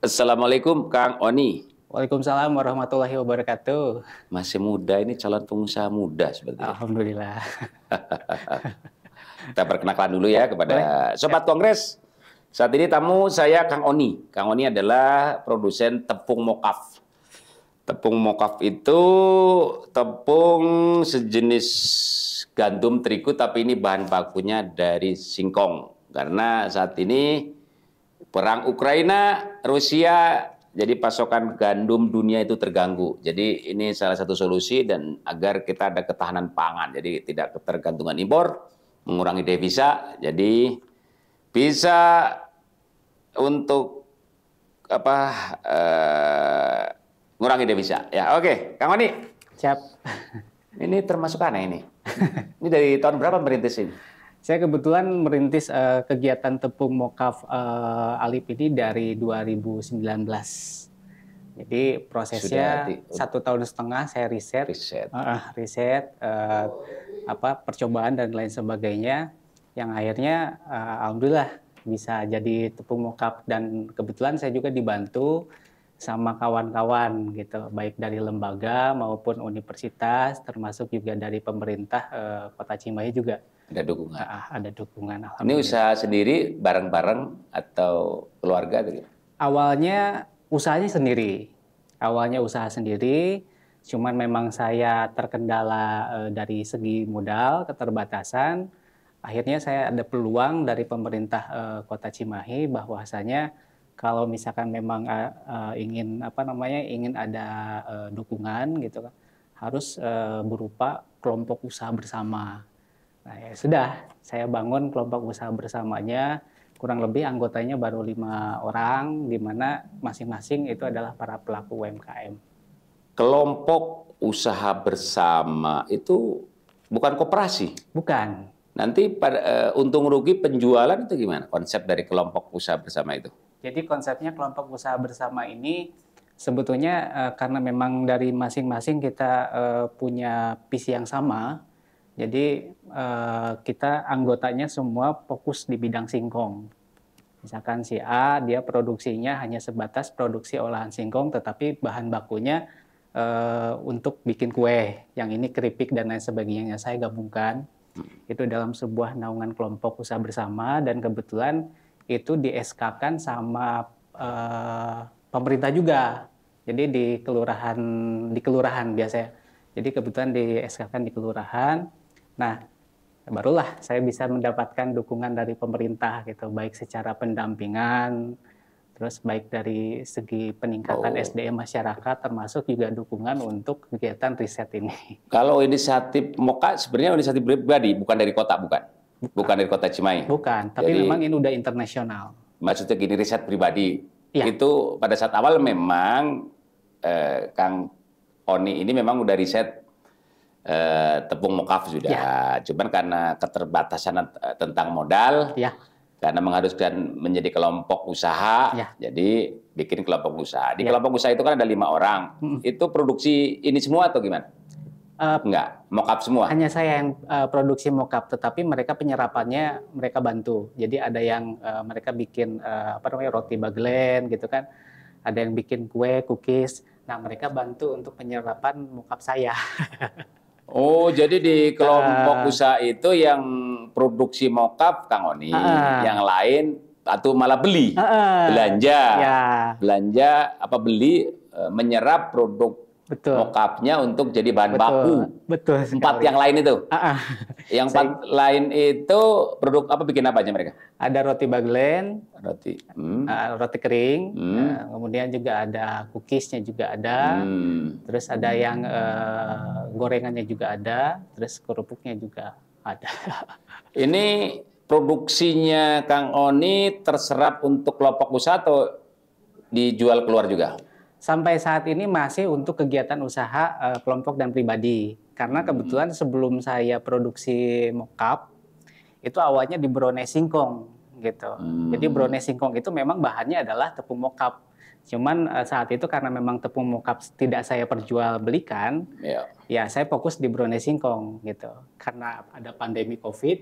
Assalamualaikum Kang Oni. Waalaikumsalam warahmatullahi wabarakatuh. Masih muda ini calon pengusaha muda sepertinya. Alhamdulillah. Kita perkenalkan dulu ya kepada Boleh? Sobat Kongres. Saat ini tamu saya Kang Oni. Kang Oni adalah produsen tepung mokaf. Tepung mokaf itu tepung sejenis gandum terigu, tapi ini bahan bakunya dari singkong. Karena saat ini perang Ukraina, Rusia, jadi pasokan gandum dunia itu terganggu. Jadi ini salah satu solusi dan agar kita ada ketahanan pangan. Jadi tidak ketergantungan impor, mengurangi devisa. Jadi bisa untuk apa? Mengurangi devisa. Ya, oke, Kang Oni. Siap. Ini termasuk aneh ini. Ini dari tahun berapa merintis ini? Saya kebetulan merintis kegiatan tepung mokaf Alip ini dari 2019. Jadi prosesnya Sudah 1,5 tahun saya riset, percobaan dan lain sebagainya, yang akhirnya alhamdulillah bisa jadi tepung mokaf, dan kebetulan saya juga dibantu sama kawan-kawan gitu, baik dari lembaga maupun universitas, termasuk juga dari pemerintah Kota Cimahi juga. Ada dukungan. Ada dukungan. Ini usaha sendiri bareng-bareng atau keluarga gitu? Awalnya usahanya sendiri. Cuman memang saya terkendala dari segi modal, keterbatasan. Akhirnya saya ada peluang dari pemerintah Kota Cimahi bahwasanya kalau misalkan memang ingin ada dukungan gitu kan, harus berupa kelompok usaha bersama. Nah ya sudah, saya bangun kelompok usaha bersamanya, kurang lebih anggotanya baru 5 orang, di mana masing-masing itu adalah para pelaku UMKM. Kelompok usaha bersama itu bukan koperasi? Bukan. Nanti pada untung rugi penjualan itu gimana? Konsep dari kelompok usaha bersama itu? Jadi konsepnya kelompok usaha bersama ini sebetulnya karena memang dari masing-masing kita punya visi yang sama. Jadi kita anggotanya semua fokus di bidang singkong. Misalkan si A, dia produksinya hanya sebatas produksi olahan singkong, tetapi bahan bakunya untuk bikin kue. Yang ini keripik dan lain sebagainya saya gabungkan. Itu dalam sebuah naungan kelompok usaha bersama, dan kebetulan itu di SK-kan sama pemerintah juga. Jadi di kelurahan biasanya. Jadi kebetulan di SK-kan di kelurahan. Nah, barulah saya bisa mendapatkan dukungan dari pemerintah gitu, baik secara pendampingan, terus baik dari segi peningkatan SDM masyarakat, termasuk juga dukungan untuk kegiatan riset ini. Kalau inisiatif Moka sebenarnya inisiatif pribadi, bukan dari kota, bukan? Bukan dari Kota Cimahi? Bukan, tapi jadi, memang ini udah internasional. Maksudnya gini, riset pribadi. Ya. Itu pada saat awal memang Kang Oni ini memang udah riset tepung mokaf sudah, ya. Cuman karena keterbatasan tentang modal, ya, karena mengharuskan menjadi kelompok usaha, ya, jadi bikin kelompok usaha. Di kelompok usaha itu kan ada 5 orang. Itu produksi ini semua atau gimana? Enggak, mokaf semua. Hanya saya yang produksi mokaf, tetapi mereka penyerapannya mereka bantu. Jadi ada yang mereka bikin roti bagelen gitu kan, ada yang bikin kue, cookies. Nah mereka bantu untuk penyerapan mokaf saya. Oh, jadi di kelompok usaha itu yang produksi mokaf Kang Oni, yang lain atau malah beli, belanja, ya. Belanja apa beli menyerap produk mokafnya untuk jadi bahan baku. Betul. 4 yang lain itu. Yang 4 lain itu produk apa, bikin apa aja mereka? Ada roti bagelen, roti kering, kemudian juga ada cookiesnya juga ada, terus ada yang gorengannya juga ada, terus kerupuknya juga ada. Ini produksinya Kang Oni terserap untuk kelompok usaha atau dijual keluar juga? Sampai saat ini masih untuk kegiatan usaha kelompok dan pribadi. Karena kebetulan sebelum saya produksi mokaf, itu awalnya di brownie singkong gitu. Jadi brownie singkong itu memang bahannya adalah tepung mokaf. Cuman saat itu karena memang tepung mokaf tidak saya perjualbelikan, ya saya fokus di brownie singkong gitu. Karena ada pandemi COVID.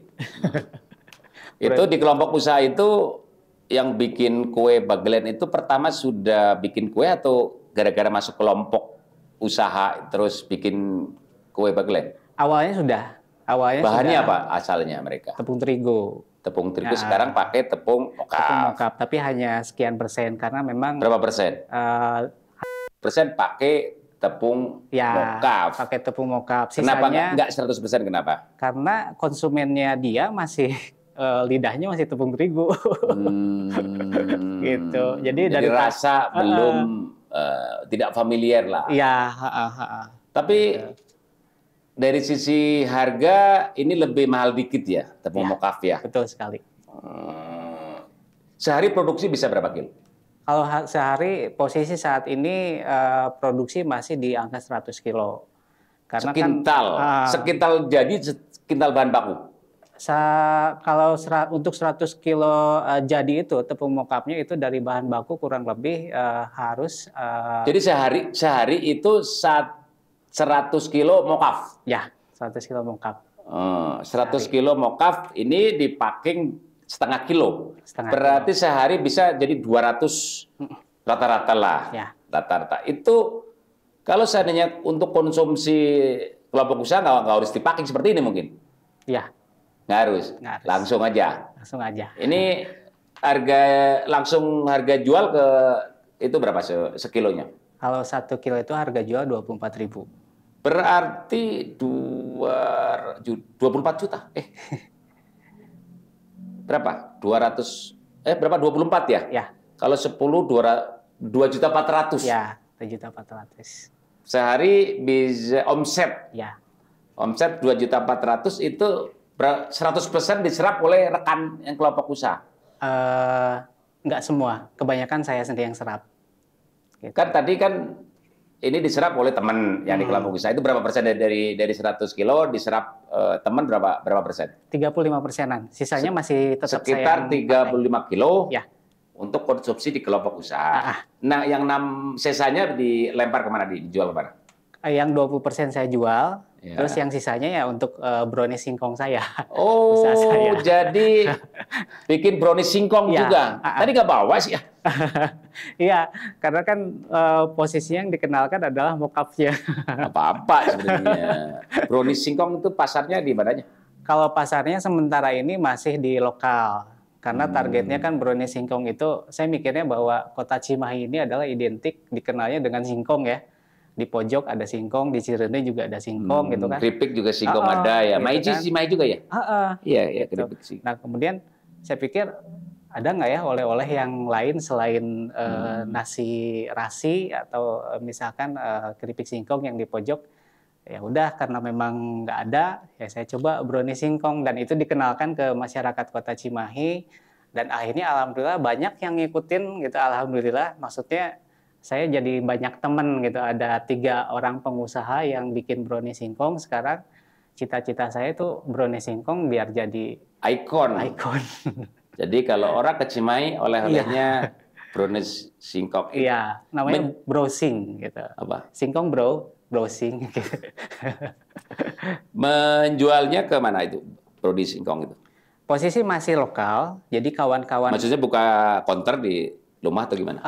Itu di kelompok usaha itu yang bikin kue Bagelen itu pertama sudah bikin kue atau gara-gara masuk kelompok usaha terus bikin kue Bagelen? Awalnya sudah. Awalnya Bahannya sudah apa asalnya mereka? tepung terigu. Tepung terigu, Ya, sekarang pakai tepung tepung mokaf. mokap, tapi hanya sekian persen karena memang Berapa persen? Persen pakai tepung ya mokaf. pakai tepung mokap. Kenapa Sisanya nggak 100%, kenapa? karena konsumennya dia masih lidahnya masih tepung terigu. Gitu. Jadi dari rasa belum tidak familiar lah. Iya, Tapi dari sisi harga ini lebih mahal dikit ya, tepung Ya. mokaf ya. betul sekali. Sehari produksi bisa berapa kilo? Kalau sehari posisi saat ini produksi masih di angka 100 kilo. Karena Sekintal, sekintal jadi sekintal bahan baku. Kalau untuk 100 kilo jadi itu tepung mokapnya itu dari bahan baku kurang lebih harus Jadi sehari itu 100 kilo mokaf. ya 100 kilo mokap. 100 kilo mokaf ini dipacking setengah kilo. Setengah Berarti sehari bisa jadi 200 rata-rata lah. Ya. Rata-rata. Itu kalau seandainya untuk konsumsi kelompok usaha nggak harus dipacking seperti ini mungkin. Ya, Nggak harus. Nggak harus. Langsung aja. langsung aja. Ini harga jual ke itu berapa sekilonya? Kalau 1 kilo itu harga jual 24.000. Berarti 24 juta. Berapa? 200 berapa? 24 ya? Ya, Kalau 10 2.400.000. ya 7.400.000. Sehari bisa omset. Ya, Omset 2.400.000 itu 100% diserap oleh rekan yang kelompok usaha. nggak semua. Kebanyakan saya sendiri yang serap. Gitu. Kan tadi kan ini diserap oleh teman yang di kelompok usaha. Itu berapa persen dari 100 kilo diserap teman berapa persen? 35%-an. Sisanya masih tetap Sekitar saya 35 kilo Ya. untuk konsumsi di kelompok usaha. Nah, yang 6 sisanya dilempar kemana? Dijual kemana? Yang 20% saya jual, Ya. terus yang sisanya ya untuk brownies singkong saya. Oh, Usaha saya. jadi bikin brownies singkong Ya. juga. Tadi nggak bawa sih ya? Iya, karena kan posisinya yang dikenalkan adalah mockupnya. Apa-apa sebenarnya. Brownies singkong itu pasarnya di mananya? Kalau pasarnya sementara ini masih di lokal. Karena targetnya kan brownies singkong itu, saya mikirnya bahwa kota Cimahi ini adalah identik dikenalnya dengan singkong ya. Di pojok ada singkong, di Cirende juga ada singkong gitu kan. Keripik juga singkong ada ya. gitu Maiji kan. Cimahi juga ya? Iya, iya, Gitu. keripik sih. Nah, kemudian saya pikir ada nggak ya oleh-oleh yang lain selain nasi rasi atau misalkan keripik singkong yang di pojok. Ya udah, karena memang nggak ada, ya saya coba brownies singkong dan itu dikenalkan ke masyarakat kota Cimahi dan akhirnya alhamdulillah banyak yang ngikutin gitu. Alhamdulillah, maksudnya saya jadi banyak teman gitu. Ada 3 orang pengusaha yang bikin brownies singkong. Sekarang cita-cita saya itu brownies singkong biar jadi Ikon. Jadi kalau orang ke Cimahi oleh-olehnya brownies singkong. Iya, namanya browsing gitu. Apa? Singkong browsing. Gitu. Menjualnya ke mana itu brownies singkong itu? Posisi masih lokal, jadi kawan-kawan Maksudnya buka counter di rumah atau gimana?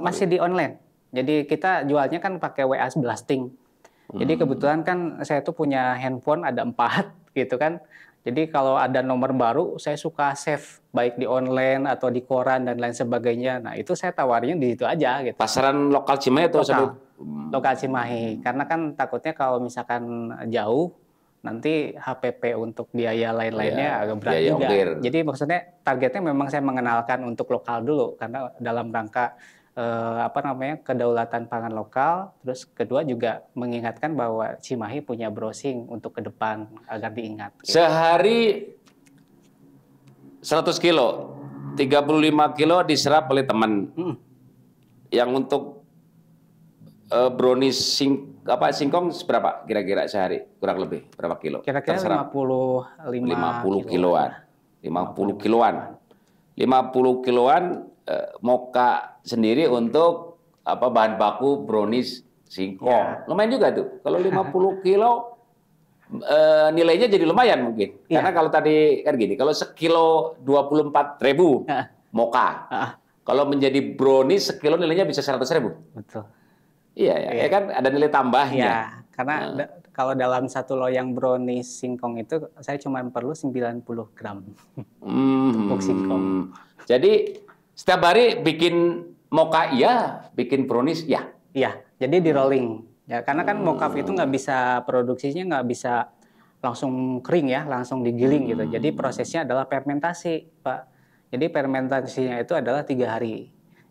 masih di online. Jadi kita jualnya kan pakai WA blasting. Jadi kebetulan kan saya tuh punya handphone ada 4 gitu kan. Jadi kalau ada nomor baru saya suka save baik di online atau di koran dan lain sebagainya. Nah, itu saya tawarnya di situ aja gitu. Pasaran lokal Cimahi atau Lokal. Lokal Cimahi. Karena kan takutnya kalau misalkan jauh nanti HPP untuk biaya lain-lainnya Iya, agak berat biaya juga. ongkir. Jadi maksudnya targetnya memang saya mengenalkan untuk lokal dulu karena dalam rangka kedaulatan pangan lokal. Terus kedua juga mengingatkan bahwa Cimahi punya browsing untuk ke depan agar diingat. Gitu. Sehari 100 kilo, 35 kilo diserap oleh teman. Yang untuk brownies singkong seberapa kira-kira sehari? Kurang lebih berapa kilo? Kira-kira Terserap. 50 kiloan. 50 kiloan. 50 kiloan moka sendiri untuk bahan baku brownies singkong. Ya. Lumayan juga tuh. Kalau 50 kilo nilainya jadi lumayan mungkin. Ya. Karena kalau tadi kan gini, kalau sekilo 24.000 mocha. Ah, Kalau menjadi brownies sekilo nilainya bisa 100.000. betul. Iya, ya, Iya. ya kan ada nilai tambahnya. Ya, karena kalau dalam satu loyang brownies singkong itu saya cuma perlu 90 gram tepung singkong. Jadi setiap hari bikin mocha iya, bikin brownies ya. Iya, jadi di rolling. Ya, karena kan mocaf itu nggak bisa produksinya nggak bisa langsung kering ya, langsung digiling gitu. Jadi prosesnya adalah fermentasi, Pak. Jadi fermentasinya itu adalah 3 hari.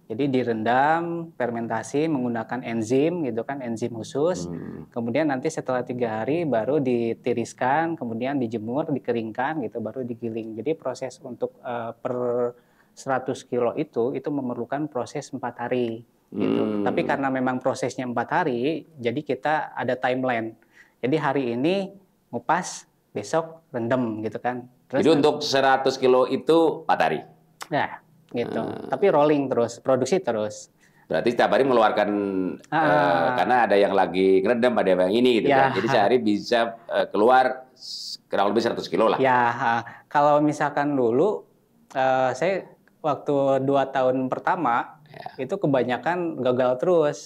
Jadi direndam, fermentasi menggunakan enzim gitu kan, enzim khusus. Kemudian nanti setelah 3 hari baru ditiriskan, kemudian dijemur, dikeringkan gitu, baru digiling. Jadi proses untuk per 100 kilo itu memerlukan proses 4 hari gitu. Tapi karena memang prosesnya 4 hari, jadi kita ada timeline. Jadi hari ini ngupas, besok rendem gitu kan. Jadi untuk 100 kilo itu 4 hari. Ya, gitu. Tapi rolling terus, produksi terus. Berarti setiap hari mengeluarkan karena ada yang lagi ngerendam, ada yang ini gitu Ya. kan. Jadi sehari bisa keluar kurang lebih 100 kilo lah. Ya, kalau misalkan dulu saya waktu 2 tahun pertama itu kebanyakan gagal terus.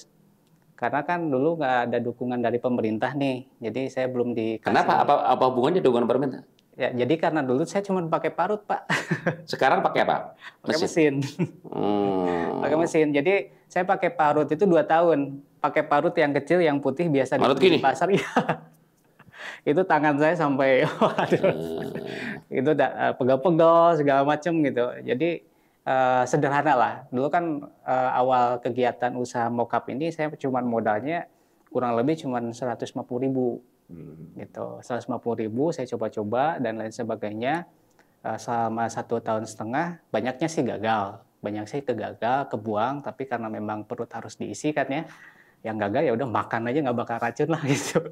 Karena kan dulu nggak ada dukungan dari pemerintah nih, jadi saya belum dikasih. Kenapa? Apa hubungannya dukungan pemerintah? Ya, jadi karena dulu saya cuma pakai parut, Pak. Sekarang pakai apa? Pakai mesin. Pakai mesin. Jadi saya pakai parut itu 2 tahun. Pakai parut yang kecil, yang putih biasa di pasar. Iya. Itu tangan saya sampai, itu pegel-pegel segala macam gitu. Jadi sederhana lah. Dulu kan awal kegiatan usaha mocaf ini saya cuma modalnya kurang lebih cuma 150.000 gitu. 150.000 saya coba-coba dan lain sebagainya. Selama 1,5 tahun, banyaknya sih gagal. Banyak sih kebuang, tapi karena memang perut harus diisi kan ya. Yang gagal ya udah makan aja, nggak bakal racun lah gitu.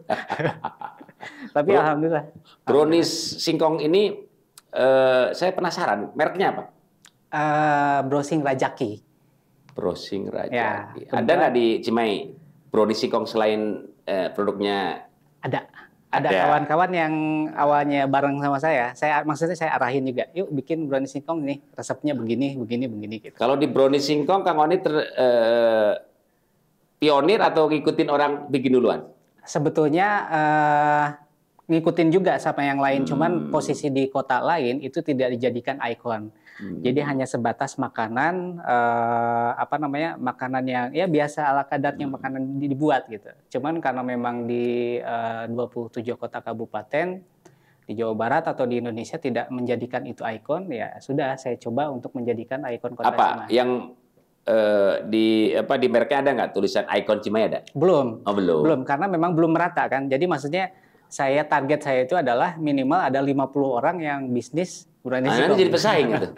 Tapi alhamdulillah. Brownies singkong ini saya penasaran, mereknya apa? Browsing Rajaki. Browsing Rajaki. Ya, ada nggak di Cimahi brownies singkong selain produknya? Ada kawan-kawan yang awalnya bareng sama saya maksudnya saya arahin juga, yuk bikin brownies singkong nih, resepnya begini gitu. Kalau di brownies singkong, Kang Oni pionir atau ngikutin orang bikin duluan? Sebetulnya ngikutin juga sama yang lain, cuman posisi di kota lain itu tidak dijadikan ikon. Jadi hanya sebatas makanan, makanan yang ya biasa ala kadarnya makanan dibuat gitu. Cuman karena memang di 27 kota kabupaten di Jawa Barat atau di Indonesia tidak menjadikan itu ikon, ya sudah saya coba untuk menjadikan ikon kota Cimahi. Yang di mereknya ada nggak tulisan ikon Cimahi ada? Belum. Oh, belum. Belum, karena memang belum merata kan. Jadi maksudnya target saya itu adalah minimal ada 50 orang yang bisnis brownies singkong. Nanti jadi pesaing gitu.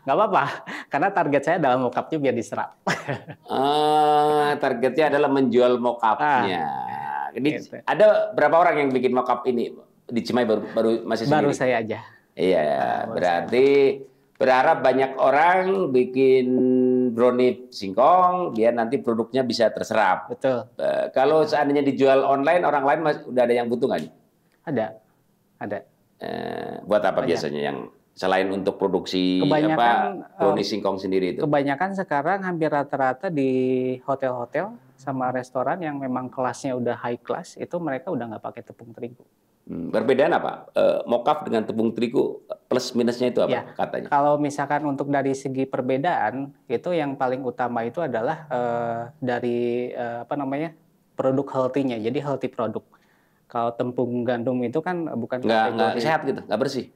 Nggak apa-apa, karena target saya dalam mocafnya biar diserap. Targetnya adalah menjual mocafnya. Gitu. Ada berapa orang yang bikin mocaf ini di Cimahi baru masih sendiri? Baru saya aja. Iya, berarti berharap banyak orang bikin brownies singkong, biar nanti produknya bisa terserap. Betul. Kalau seandainya dijual online, orang lain udah ada yang butuh nggak nih? Ada. Buat apa biasanya yang selain untuk produksi brownies singkong sendiri itu? Kebanyakan sekarang hampir rata-rata di hotel-hotel sama restoran yang memang kelasnya udah high class, itu mereka udah nggak pakai tepung terigu. Perbedaan apa? Mocaf dengan tepung terigu plus minusnya itu apa ya, katanya? Kalau misalkan untuk dari segi perbedaan, itu yang paling utama itu adalah dari produk healthy-nya. Jadi healthy produk. Kalau tepung gandum itu kan bukan nggak sehat gitu, nggak bersih.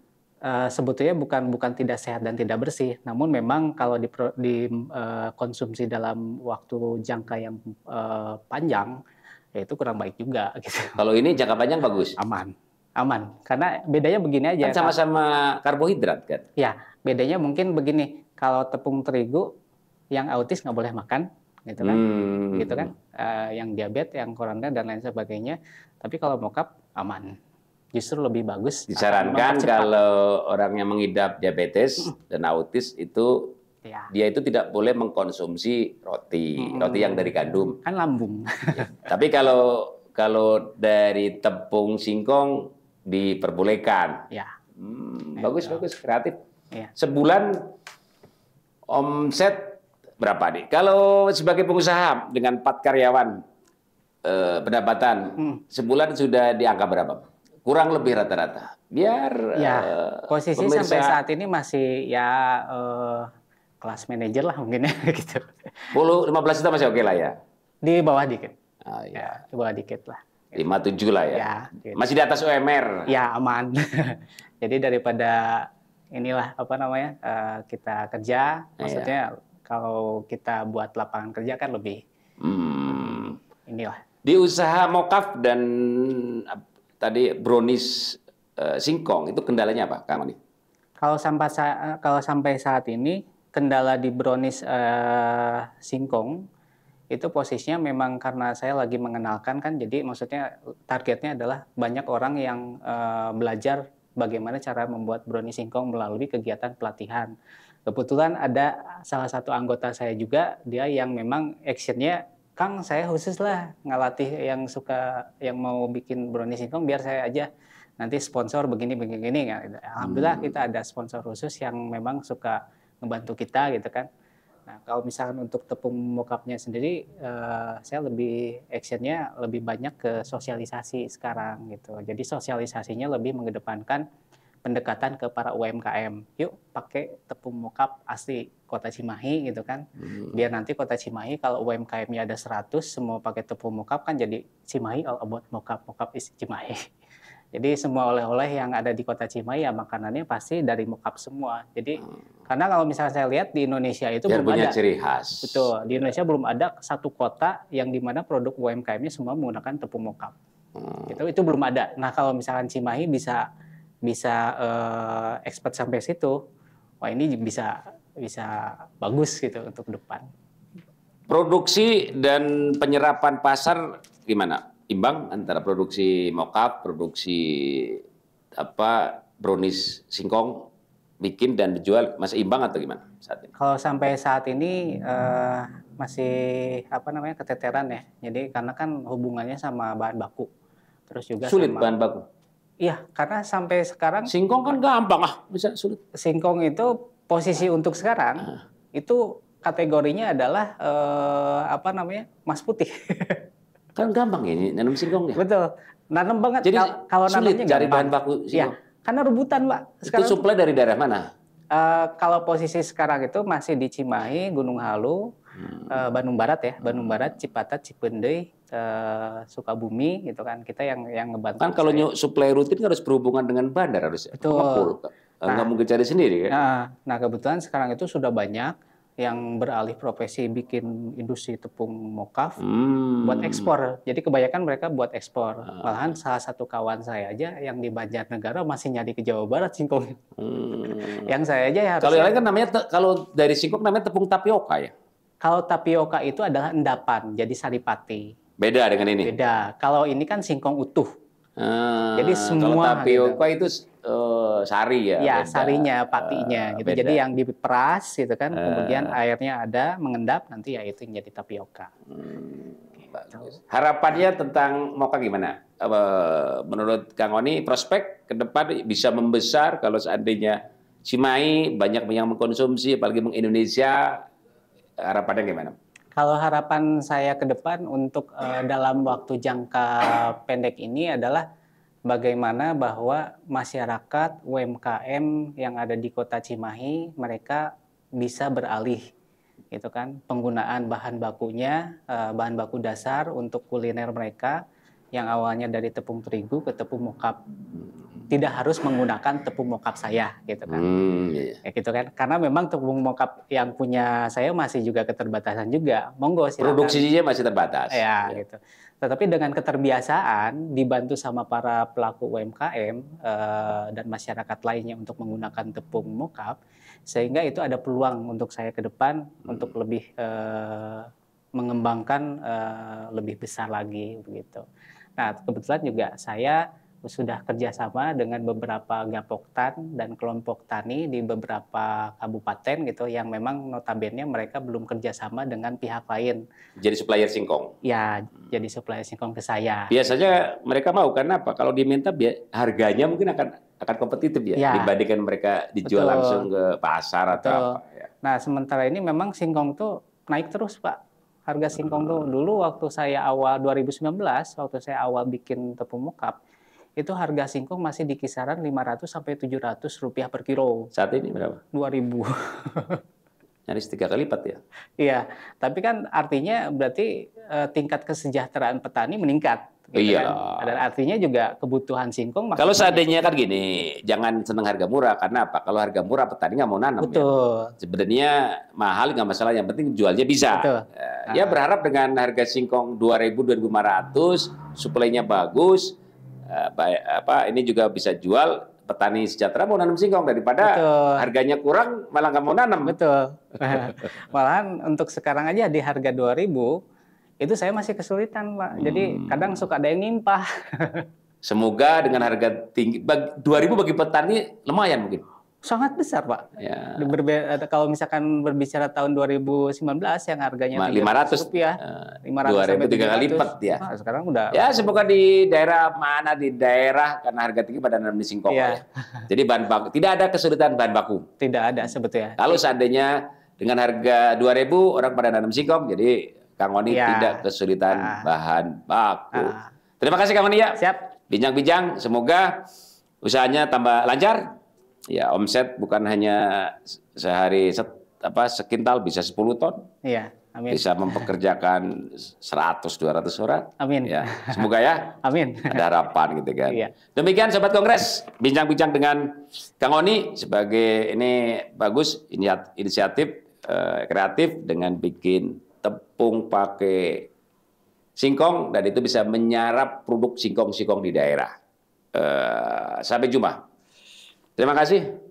Sebetulnya bukan tidak sehat dan tidak bersih, namun memang kalau dikonsumsi dalam waktu jangka yang panjang, ya itu kurang baik juga. Gitu. Kalau ini jangka panjang bagus? Aman. Karena bedanya begini aja. Kan sama-sama karbohidrat kan? Ya, bedanya mungkin begini. Kalau tepung terigu, yang autis nggak boleh makan, gitu kan? Gitu kan? Yang diabetes, yang korona dan lain sebagainya. Tapi kalau mocaf aman. Justru lebih bagus. Disarankan kalau orang yang mengidap diabetes dan autis itu dia itu tidak boleh mengkonsumsi roti yang dari gandum. Kan lambung. Ya. Tapi kalau dari tepung singkong diperbolehkan. Ya. Bagus, kreatif. Ya. Sebulan Omset berapa nih? Kalau sebagai pengusaha dengan 4 karyawan, pendapatan sebulan sudah di angka berapa? Kurang lebih rata-rata. Biar Ya, posisi pemirsa sampai saat ini masih ya kelas manajer lah mungkin ya gitu. 15 juta masih oke lah ya. Di bawah dikit. Ah, Ya, ya. di bawah dikit lah. 57 lah ya. Ya, gitu. Masih di atas UMR. Ya, aman. Jadi daripada inilah apa namanya kita kerja, maksudnya kalau kita buat lapangan kerja kan lebih inilah. Di usaha mokaf dan tadi brownies singkong itu kendalanya apa, Kang Oni? Kalau sampai saat ini kendala di brownies singkong itu posisinya memang karena saya lagi mengenalkan kan, jadi maksudnya targetnya adalah banyak orang yang belajar bagaimana cara membuat brownies singkong melalui kegiatan pelatihan. Kebetulan ada salah satu anggota saya juga, dia yang memang actionnya, Kang saya khusus lah ngelatih yang mau bikin brownies singkong biar saya aja nanti sponsor begini. Alhamdulillah kita ada sponsor khusus yang memang suka ngebantu kita gitu kan. Nah, kalau misalkan untuk tepung mokapnya sendiri, saya lebih actionnya lebih banyak ke sosialisasi sekarang gitu. Jadi sosialisasinya lebih mengedepankan pendekatan ke para UMKM. Yuk pakai tepung mokap asli Kota Cimahi gitu kan. Biar nanti Kota Cimahi kalau UMKM-nya ada 100 semua pakai tepung mokap kan jadi Cimahi all about mokap is Cimahi. Jadi semua oleh-oleh yang ada di Kota Cimahi ya makanannya pasti dari mokap semua. Jadi karena kalau misalnya saya lihat di Indonesia itu Biar belum punya ada. ciri khas. Betul, di Indonesia belum ada satu kota yang dimana produk UMKM-nya semua menggunakan tepung mokap. Itu belum ada. Nah kalau misalkan Cimahi bisa expert sampai situ, wah ini bisa bagus gitu untuk depan. Produksi dan penyerapan pasar gimana? Imbang antara produksi mokap, produksi brownies singkong bikin dan dijual, masih imbang atau gimana saat ini? Kalau sampai saat ini masih keteteran ya. Jadi karena kan hubungannya sama bahan baku. Terus juga Sulit bahan baku. Iya, karena sampai sekarang Singkong kan gampang bisa sulit. Singkong itu posisi untuk sekarang itu kategorinya adalah emas putih. Kan gampang ini nanam singkongnya. Betul. Nanam banget. Jadi kalau sulit nanamnya cari gampang. bahan baku singkong. Ya, karena rebutan, Pak. Sekarang itu suplai dari daerah mana? Kalau posisi sekarang itu masih di Cimahi, Gunung Halu, Bandung Barat ya, Bandung Barat, Cipatat, Cipendei, Sukabumi gitu kan. Kita yang ngebantu. Kan kalau suplai rutin harus berhubungan dengan bandar harusnya. Betul. Nggak mungkin cari sendiri kan? Nah kebetulan sekarang itu sudah banyak yang beralih profesi bikin industri tepung mokaf buat ekspor. Jadi kebanyakan mereka buat ekspor. Malahan salah satu kawan saya aja yang di Banjarnegara masih nyari ke Jawa Barat singkong. Yang saya aja ya harusnya. Kalau yang lain kan namanya kalau dari singkong namanya tepung tapioka ya. Kalau tapioka itu adalah endapan, jadi saripati. Beda dengan ini. Beda. Kalau ini kan singkong utuh. Jadi semua kalau tapioka itu sari ya. Ya, sarinya, patinya gitu. Beda. Jadi yang diperas gitu kan, kemudian airnya ada mengendap, nanti ya itu yang jadi tapioka. Bagus. Harapannya tentang moka gimana? Menurut Kang Oni, prospek ke depan bisa membesar kalau seandainya Cimahi banyak yang mengkonsumsi, apalagi Indonesia, harapannya gimana? Kalau harapan saya ke depan untuk dalam waktu jangka pendek ini adalah bagaimana bahwa masyarakat UMKM yang ada di Kota Cimahi mereka bisa beralih gitu kan penggunaan bahan bakunya bahan baku dasar untuk kuliner mereka yang awalnya dari tepung terigu ke tepung mokap. Tidak harus menggunakan tepung mokap saya gitu kan. Ya gitu kan. Karena memang tepung mokap yang punya saya masih juga keterbatasan juga. Monggo silakan. Produksinya masih terbatas. Ya gitu. Tetapi dengan keterbiasaan dibantu sama para pelaku UMKM dan masyarakat lainnya untuk menggunakan tepung mokap sehingga itu ada peluang untuk saya ke depan untuk lebih mengembangkan lebih besar lagi begitu. Nah, kebetulan juga saya sudah kerjasama dengan beberapa gapoktan dan kelompok tani di beberapa kabupaten gitu yang memang notabene mereka belum kerjasama dengan pihak lain. Jadi supplier singkong. Ya, jadi supplier singkong ke saya. Biasanya mereka mau karena apa? Kalau diminta harganya mungkin akan kompetitif ya, dibandingkan mereka dijual betul. langsung ke pasar atau apa. Ya. Nah, sementara ini memang singkong tuh naik terus, Pak. Harga singkong tuh dulu waktu saya awal 2019, waktu saya awal bikin tepung mokap, itu harga singkong masih di kisaran 500 sampai 700 rupiah per kilo. Saat ini berapa? 2000. Nyaris 3 kali lipat ya? Iya, tapi kan artinya berarti tingkat kesejahteraan petani meningkat. Gitu iya. Kan? Dan artinya juga kebutuhan singkong. Kalau seandainya kan gini, jangan senang harga murah. Karena apa? Kalau harga murah petani nggak mau nanam. Betul. Ya. Sebenarnya mahal nggak masalah, yang penting jualnya bisa. Betul. Ya berharap dengan harga singkong 2.000-2.500, suplainya bagus, ini juga bisa jual. Petani sejahtera mau nanam singkong daripada harganya kurang malah nggak mau nanam. Betul. Malahan untuk sekarang aja di harga 2.000 itu saya masih kesulitan, Pak. Jadi kadang suka ada yang nimpah. Semoga dengan harga tinggi 2.000 bagi petani lumayan mungkin. Sangat besar, Pak. Ya. Kalau misalkan berbicara tahun 2019 yang harganya 500 rupiah, 500 2.000 3 kali lipat ya. Nah, sekarang udah. Ya semoga di daerah mana karena harga tinggi pada nanam di singkong ya. Jadi bahan baku tidak ada kesulitan bahan baku. Tidak ada sebetulnya. Kalau seandainya dengan harga 2.000 orang pada nanam singkong, jadi Kang Oni tidak kesulitan bahan baku. Terima kasih Kang Oni ya. Siap. Bincang-bincang, semoga usahanya tambah lancar. Ya, omset bukan hanya sehari sekintal, bisa 10 ton. Iya, amin. Bisa mempekerjakan 100-200 orang. Amin. Ya, semoga ya. Amin. Ada harapan gitu kan. Iya. Demikian Sobat Kongres, bincang-bincang dengan Kang Oni sebagai ini bagus inisiatif kreatif dengan bikin tepung pakai singkong dan itu bisa menyerap produk singkong-singkong di daerah. Sampai jumpa. Terima kasih.